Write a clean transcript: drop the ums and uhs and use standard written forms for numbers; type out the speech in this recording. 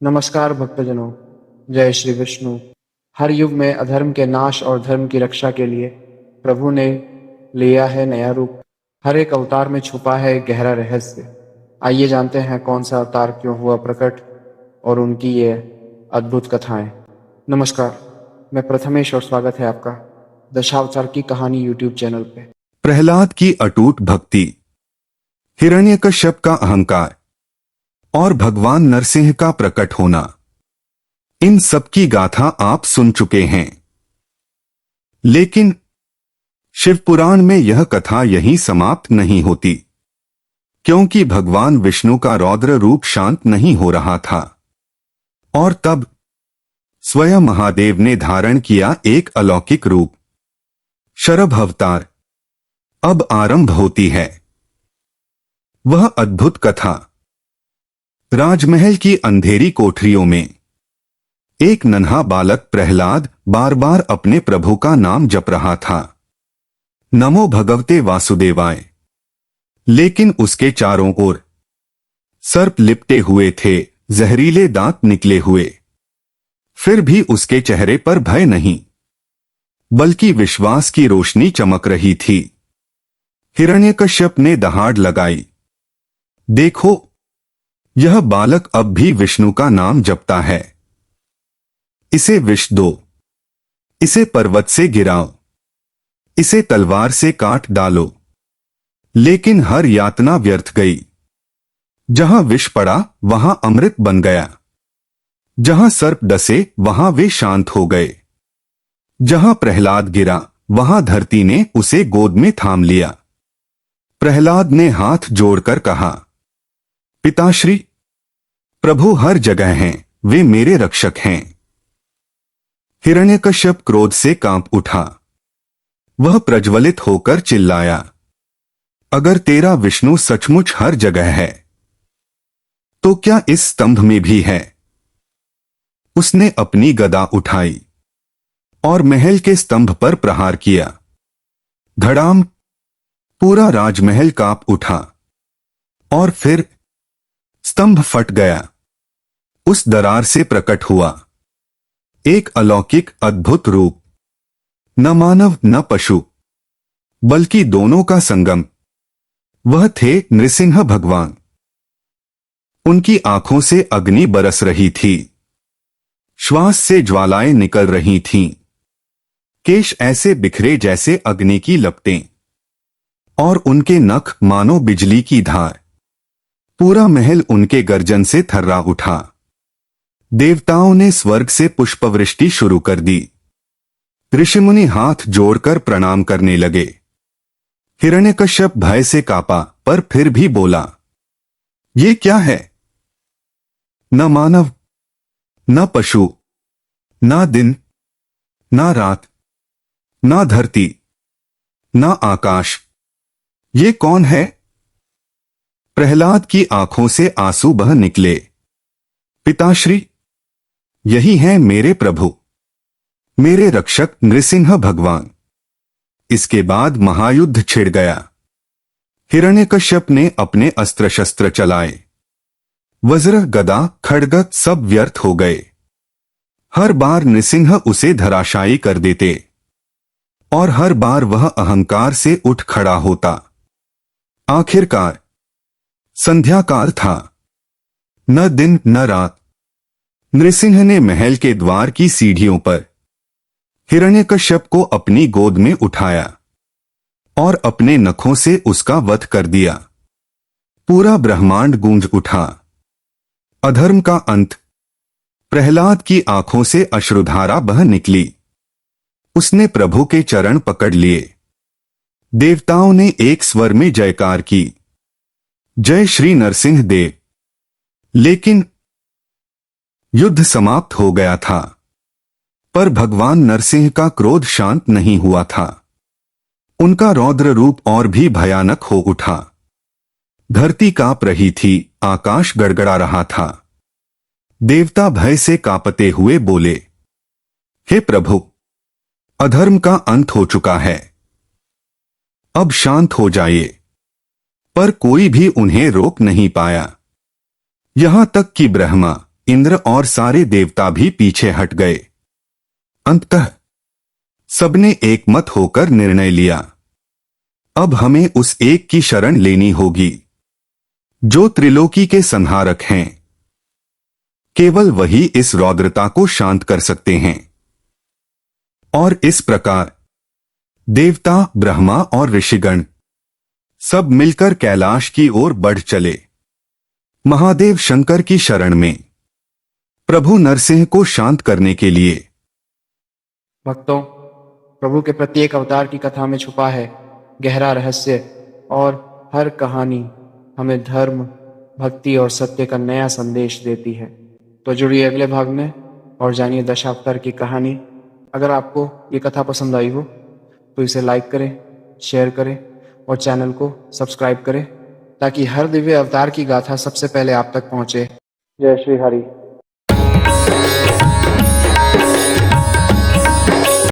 नमस्कार भक्तजनों, जय श्री विष्णु। हर युग में अधर्म के नाश और धर्म की रक्षा के लिए प्रभु ने लिया है नया रूप। हर एक अवतार में छुपा है एक गहरा रहस्य। आइए जानते हैं कौन सा अवतार क्यों हुआ प्रकट और उनकी ये अद्भुत कथाएं। नमस्कार, मैं प्रथमेश और स्वागत है आपका दशावतार की कहानी यूट्यूब चैनल पे। प्रहलाद की अटूट भक्ति, हिरण्यकश्यप का अहंकार और भगवान नरसिंह का प्रकट होना, इन सब की गाथा आप सुन चुके हैं। लेकिन शिव पुराण में यह कथा यहीं समाप्त नहीं होती, क्योंकि भगवान विष्णु का रौद्र रूप शांत नहीं हो रहा था और तब स्वयं महादेव ने धारण किया एक अलौकिक रूप, शरभ अवतार। अब आरंभ होती है वह अद्भुत कथा। राजमहल की अंधेरी कोठरियों में एक नन्हा बालक प्रहलाद बार बार अपने प्रभु का नाम जप रहा था, नमो भगवते वासुदेवाय। लेकिन उसके चारों ओर सर्प लिपटे हुए थे, जहरीले दांत निकले हुए। फिर भी उसके चेहरे पर भय नहीं, बल्कि विश्वास की रोशनी चमक रही थी। हिरण्यकश्यप ने दहाड़ लगाई, देखो, यह बालक अब भी विष्णु का नाम जपता है। इसे विष दो, इसे पर्वत से गिराओ, इसे तलवार से काट डालो। लेकिन हर यातना व्यर्थ गई। जहां विष पड़ा वहां अमृत बन गया, जहां सर्प डसे वहां वे शांत हो गए, जहां प्रहलाद गिरा वहां धरती ने उसे गोद में थाम लिया। प्रहलाद ने हाथ जोड़कर कहा, पिताश्री, प्रभु हर जगह हैं, वे मेरे रक्षक हैं। हिरण्यकश्यप क्रोध से कांप उठा। वह प्रज्वलित होकर चिल्लाया, अगर तेरा विष्णु सचमुच हर जगह है तो क्या इस स्तंभ में भी है? उसने अपनी गदा उठाई और महल के स्तंभ पर प्रहार किया। धड़ाम, पूरा राजमहल कांप उठा और फिर स्तंभ फट गया। उस दरार से प्रकट हुआ एक अलौकिक अद्भुत रूप, न मानव न पशु, बल्कि दोनों का संगम। वह थे नृसिंह भगवान। उनकी आंखों से अग्नि बरस रही थी, श्वास से ज्वालाएं निकल रही थीं, केश ऐसे बिखरे जैसे अग्नि की लपटें, और उनके नख मानो बिजली की धार। पूरा महल उनके गर्जन से थर्रा उठा। देवताओं ने स्वर्ग से पुष्पवृष्टि शुरू कर दी। ऋषिमुनि हाथ जोड़कर प्रणाम करने लगे। हिरण्यकश्यप भय से कांपा, पर फिर भी बोला, ये क्या है? न मानव, न पशु, न दिन, न रात, न धरती, न आकाश, ये कौन है? प्रहलाद की आंखों से आंसू बह निकले। पिताश्री, यही हैं मेरे प्रभु, मेरे रक्षक नृसिंह भगवान। इसके बाद महायुद्ध छिड़ गया। हिरण्यकश्यप ने अपने अस्त्र शस्त्र चलाए। वज्र, गदा, खड्ग सब व्यर्थ हो गए। हर बार नृसिंह उसे धराशायी कर देते और हर बार वह अहंकार से उठ खड़ा होता। आखिरकार संध्याकाल था, न दिन न रात। नृसिंह ने महल के द्वार की सीढ़ियों पर हिरण्यकश्यप को अपनी गोद में उठाया और अपने नखों से उसका वध कर दिया। पूरा ब्रह्मांड गूंज उठा। अधर्म का अंत। प्रहलाद की आंखों से अश्रुधारा बह निकली। उसने प्रभु के चरण पकड़ लिए। देवताओं ने एक स्वर में जयकार की, जय श्री नरसिंह देव। लेकिन युद्ध समाप्त हो गया था, पर भगवान नरसिंह का क्रोध शांत नहीं हुआ था। उनका रौद्र रूप और भी भयानक हो उठा। धरती कांप रही थी, आकाश गड़गड़ा रहा था। देवता भय से कांपते हुए बोले, हे प्रभु, अधर्म का अंत हो चुका है, अब शांत हो जाइए। पर कोई भी उन्हें रोक नहीं पाया। यहां तक कि ब्रह्मा, इंद्र और सारे देवता भी पीछे हट गए। अंततः सबने एक मत होकर निर्णय लिया, अब हमें उस एक की शरण लेनी होगी जो त्रिलोकी के संहारक हैं। केवल वही इस रौद्रता को शांत कर सकते हैं। और इस प्रकार देवता, ब्रह्मा और ऋषिगण सब मिलकर कैलाश की ओर बढ़ चले, महादेव शंकर की शरण में, प्रभु नरसिंह को शांत करने के लिए। भक्तों, प्रभु के प्रत्येक अवतार की कथा में छुपा है गहरा रहस्य, और हर कहानी हमें धर्म, भक्ति और सत्य का नया संदेश देती है। तो जुड़िए अगले भाग में और जानिए दशावतार की कहानी। अगर आपको ये कथा पसंद आई हो तो इसे लाइक करें, शेयर करें और चैनल को सब्सक्राइब करें ताकि हर दिव्य अवतार की गाथा सबसे पहले आप तक पहुंचे। जय श्री हरि।